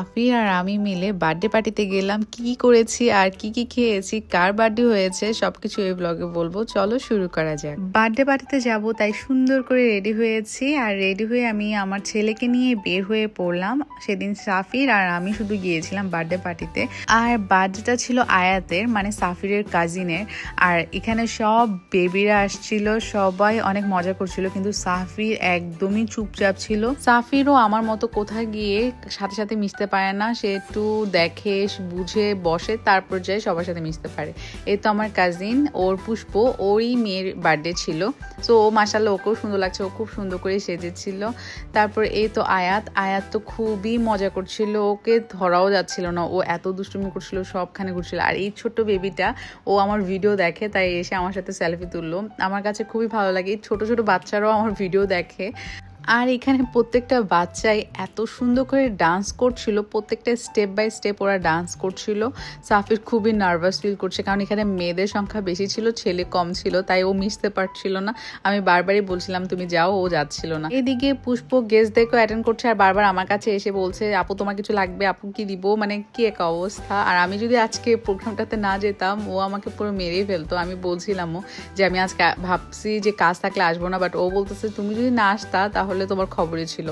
আফি আর আমি মিলে বার্থডে পার্টিতে গেলাম। কি করেছি আর কি কি খেয়েছি, কার বার্থডে হয়েছে সবকিছু এই ব্লগে বলবো। চলো শুরু করা যাক। বার্থডে পার্টিতে যাব তাই সুন্দর করে রেডি হয়েছি, আর রেডি হয়ে আমি আমার ছেলেকে নিয়ে বের হয়ে পড়লাম। সেদিন সাফির আর আমি শুধু গিয়েছিলাম বার্থডে পার্টিতে। আর বার্থডেটা ছিল আয়াতের, মানে সাফিরের কাজিনের। আর এখানে সব বেবিরা আসছিল, সবাই অনেক মজা করছিল, কিন্তু সাফির একদমই চুপচাপ ছিল। সাফিরও আমার মতো কোথায় গিয়ে সাথে সাথে মিশতে পারে না, সে একটু দেখে বুঝে বসে তারপর যায় সবার সাথে মিশতে পারে। এই তো আমার কাজিন, ওর পুষ্প, ওরই মেয়ের বার্থডে ছিল। সো ও মাশাআল্লাহ, ওকেও সুন্দর লাগছে, ও খুব সুন্দর করে সেজেছিল। তারপর এই তো আয়াত তো খুবই মজা করছিল, ওকে ধরাও যাচ্ছিল না, ও এত দুষ্টুমি করছিল, সবখানে ঘুরছিল। আর এই ছোট্ট বেবিটা, ও আমার ভিডিও দেখে তাই এসে আমার সাথে সেলফি তুললো। আমার কাছে খুবই ভালো লাগে, ছোট ছোট বাচ্চারাও আমার ভিডিও দেখে। আর এখানে প্রত্যেকটা বাচ্চাই এত সুন্দর করে ডান্স করছিল, প্রত্যেকটা স্টেপ বাই স্টেপ ওরা ডান্স করছিল। সাফির খুবই নার্ভাস ফিল করছে, কারণ এখানে মেয়েদের সংখ্যা বেশি ছিল, ছেলে কম ছিল, তাই ও মিশতে পারছিল না। আমি বারবারই বলছিলাম তুমি যাও, ও যাচ্ছিল না। এদিকে পুষ্প গেস্টদেরকেও অ্যাটেন্ড করছে, আর বারবার আমার কাছে এসে বলছে আপু তোমার কিছু লাগবে, আপু কি দিব, মানে কি এক অবস্থা। আর আমি যদি আজকে প্রোগ্রামটাতে না যেতাম, ও আমাকে পুরো মেরেই ফেলতো। আমি বলছিলামও যে আমি আজকে ভাবছি যে কাজ থাকলে আসবো না, বাট ও বলতেছে তুমি যদি না আসতা তাহলে তোমার খবরই ছিল।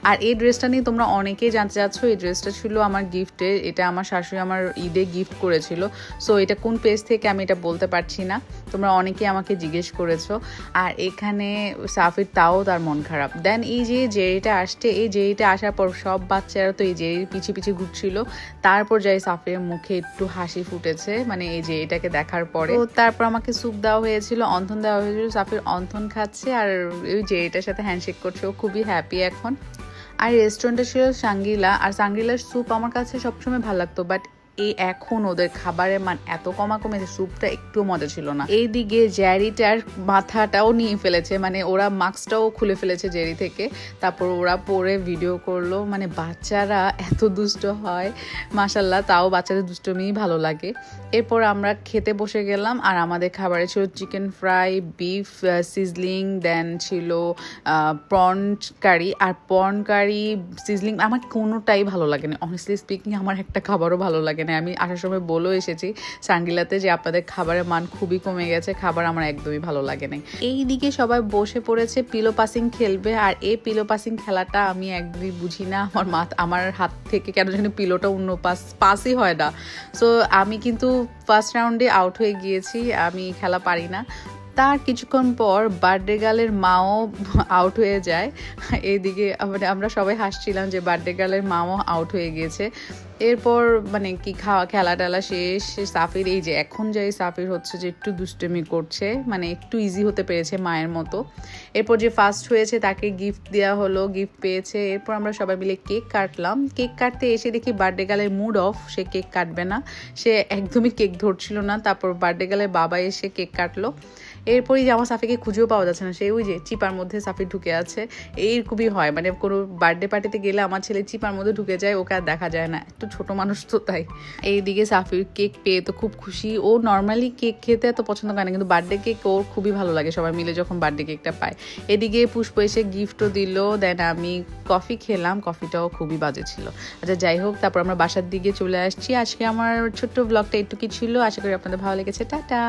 আর এই ড্রেসটা নিয়ে তোমরা অনেকেই জানতে চাচ্ছ, এই ড্রেসটা ছিল আমার গিফটে, এটা আমার শাশুড়ি আমার ঈদে গিফট করেছিল। সো এটা কোন পেজ থেকে আমি এটা বলতে পারছি না, তোমরা অনেকেই আমাকে জিজ্ঞেস করেছো। আর এখানে সাফির তাও তার মন খারাপ। দেন এই যে জেরিটা আসছে, এই জেরিটা আসার পর সব বাচ্চারা তো এই জেরির পিছিয়ে পিছিয়ে ঘুরছিল। তারপর যাই সাফিরের মুখে একটু হাসি ফুটেছে, মানে এই যে এটাকে দেখার পরে। তো তারপর আমাকে স্যুপ দেওয়া হয়েছিল, অন্থন দেওয়া হয়েছিল, সাফির অন্থন খাচ্ছে আর ওই জেরিটার সাথে হ্যান্ডশেক করছে, খুবই হ্যাপি এখন। আর রেস্টুরেন্টটা ছিল সাঙ্গিলা, আর সাঙ্গিলার স্যুপ আমার কাছে সবসময় ভালো লাগতো, বাট এখন ওদের খাবারের মান এত কমেছে, স্যুপটা একটু মজা ছিল না। এইদিকে জেরিটার মাথাটাও নিয়ে ফেলেছে, মানে ওরা মাস্কটাও খুলে ফেলেছে জেরি থেকে, তারপর ওরা পরে ভিডিও করলো। মানে বাচ্চারা এত দুষ্ট হয় মাশাল্লাহ, তাও বাচ্চাদের দুষ্টুমি ভালো লাগে। এরপর আমরা খেতে বসে গেলাম, আর আমাদের খাবারে ছিল চিকেন ফ্রাই, বিফ সিজলিং, দেন ছিল প্রন কারি। আর প্রন কারি সিজলিং আমার কোনোটাই ভালো লাগে না, অনেস্টলি স্পিকিং আমার একটা খাবারও ভালো লাগে না। আমি আসার সময় বলেও এসেছি সাঙ্গিলাতে যে আপনাদের খাবারের মান খুবই কমে গেছে, খাবার আমার একদমই ভালো লাগে না। এইদিকে সবাই বসে পড়েছে পিলো পাসিং খেলবে, আর এই পিলো পাসিং খেলাটা আমি একদমই বুঝি না, আমার হাত থেকে কেন জানি পিলোটা অন্য পাসই হয় না। সো আমি কিন্তু ফার্স্ট রাউন্ডে আউট হয়ে গিয়েছি, আমি খেলা পারি না। তার কিছুক্ষণ পর বার্থডে গার্লের মাও আউট হয়ে যায়। এইদিকে আমরা সবাই হাসছিলাম যে বার্থডে গার্লের মাও আউট হয়ে গিয়েছে। এরপর মানে কি খেলা টেলা শেষ। সাফির এই যে এখন যাই সাফির হচ্ছে যে একটু দুষ্টুমি করছে, মানে একটু ইজি হতে পেরেছে মায়ের মতো। এরপর যে ফার্স্ট হয়েছে তাকে গিফট দেওয়া হলো, গিফট পেয়েছে। এরপর আমরা সবাই মিলে কেক কাটলাম। কেক কাটতে এসে দেখি বার্থডে গার্লের মুড অফ, সে কেক কাটবে না, সে একদমই কেক ধরছিল না। তারপর বার্থডে গার্লের বাবা এসে কেক কাটলো। এরপরই আমার সাফিকে খুঁজেও পাওয়া যাচ্ছে না, সে ওই যে চিপার মধ্যে সাফি ঢুকে আছে। এই খুবই হয়, মানে কোনো বার্থডে পার্টিতে গেলে আমার ছেলে চিপার মধ্যে ঢুকে যায়, ওকে আর দেখা যায় না, একটু ছোট মানুষ তো তাই। এইদিকে সাফির কেক পেয়ে তো খুব খুশি। ও নর্মালি কেক খেতে এত পছন্দ করে না, কিন্তু বার্থডে কেক ওর খুবই ভালো লাগে, সবাই মিলে যখন বার্থডে কেকটা পায়। এদিকে পুষ্প এসে গিফটও দিল, দেন আমি কফি খেলাম, কফিটাও খুবই বাজে ছিল। আচ্ছা যাই হোক, তারপর আমরা বাসার দিকে চলে আসছি। আজকে আমার ছোট্ট ব্লগটা একটুকুই ছিল, আশা করি আপনাদের ভালো লেগেছে। টাটা।